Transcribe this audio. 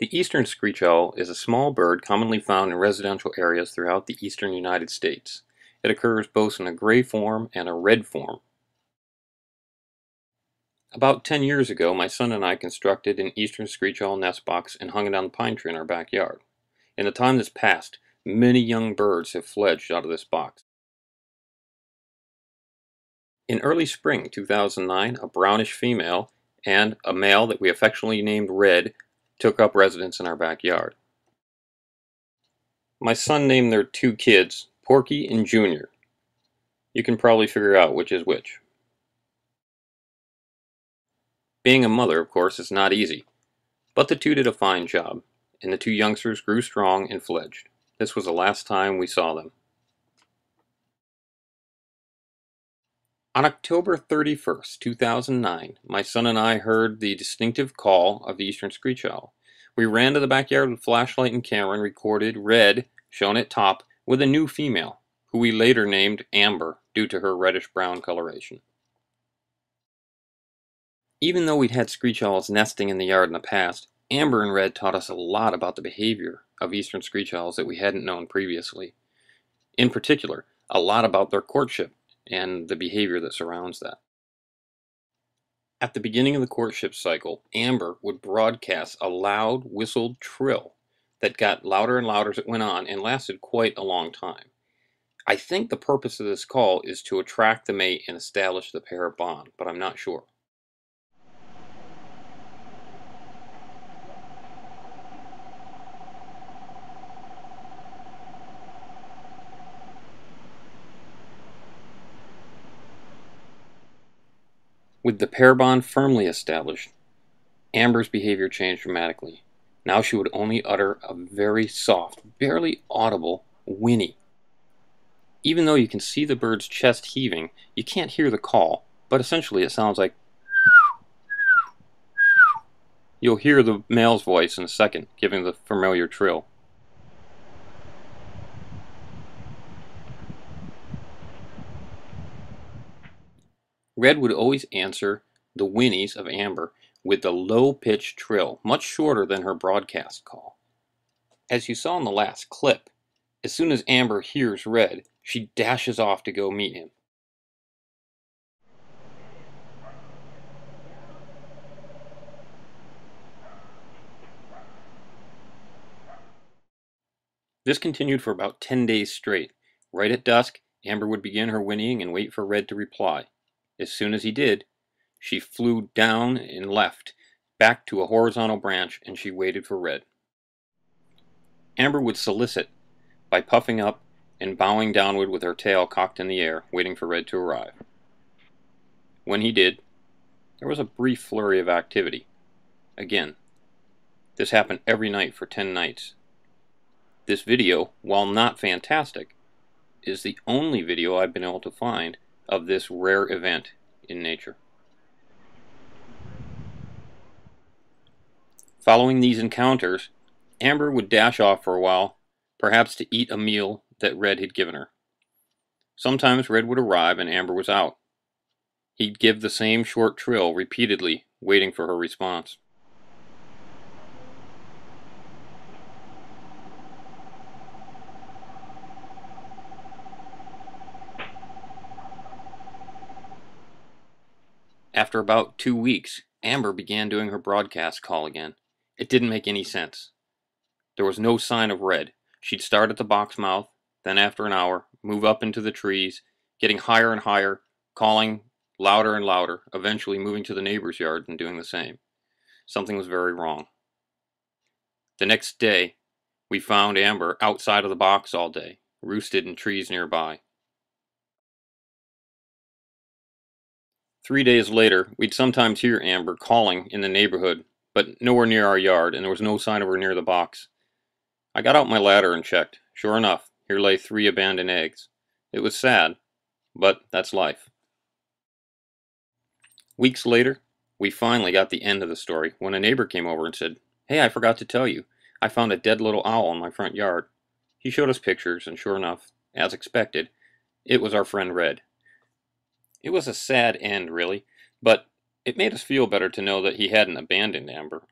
The eastern screech owl is a small bird commonly found in residential areas throughout the eastern United States. It occurs both in a gray form and a red form. About 10 years ago, my son and I constructed an eastern screech owl nest box and hung it on the pine tree in our backyard. In the time that's passed, many young birds have fledged out of this box. In early spring 2009, a brownish female and a male that we affectionately named Red took up residence in our backyard. My son named their two kids Porky and Junior. You can probably figure out which is which. Being a mother, of course, is not easy, but the two did a fine job, and the two youngsters grew strong and fledged. This was the last time we saw them. On October 31st, 2009, my son and I heard the distinctive call of the eastern screech owl. We ran to the backyard with flashlight and camera and recorded Red, shown at top, with a new female, who we later named Amber due to her reddish-brown coloration. Even though we'd had screech owls nesting in the yard in the past, Amber and Red taught us a lot about the behavior of eastern screech owls that we hadn't known previously. In particular, a lot about their courtship and the behavior that surrounds that. At the beginning of the courtship cycle, Amber would broadcast a loud, whistled trill that got louder and louder as it went on and lasted quite a long time. I think the purpose of this call is to attract the mate and establish the pair bond, but I'm not sure. With the pair bond firmly established, Amber's behavior changed dramatically. Now she would only utter a very soft, barely audible whinny. Even though you can see the bird's chest heaving, you can't hear the call, but essentially it sounds like... You'll hear the male's voice in a second, giving the familiar trill. Red would always answer the whinnies of Amber with the low-pitched trill, much shorter than her broadcast call. As you saw in the last clip, as soon as Amber hears Red, she dashes off to go meet him. This continued for about 10 days straight. Right at dusk, Amber would begin her whinnying and wait for Red to reply. As soon as he did, she flew down and left, back to a horizontal branch, and she waited for Red. Amber would solicit by puffing up and bowing downward with her tail cocked in the air, waiting for Red to arrive. When he did, there was a brief flurry of activity. Again, this happened every night for 10 nights. This video, while not fantastic, is the only video I've been able to find of this rare event in nature. Following these encounters, Amber would dash off for a while, perhaps to eat a meal that Red had given her. Sometimes Red would arrive and Amber was out. He'd give the same short trill repeatedly, waiting for her response. After about 2 weeks, Amber began doing her broadcast call again. It didn't make any sense. There was no sign of Red. She'd start at the box mouth, then after an hour, move up into the trees, getting higher and higher, calling louder and louder, eventually moving to the neighbor's yard and doing the same. Something was very wrong. The next day, we found Amber outside of the box all day, roosted in trees nearby. 3 days later, we'd sometimes hear Amber calling in the neighborhood, but nowhere near our yard, and there was no sign of her near the box. I got out my ladder and checked. Sure enough, here lay 3 abandoned eggs. It was sad, but that's life. Weeks later, we finally got the end of the story when a neighbor came over and said, "Hey, I forgot to tell you, I found a dead little owl in my front yard." He showed us pictures, and sure enough, as expected, it was our friend Red. It was a sad end, really, but it made us feel better to know that he hadn't abandoned Amber.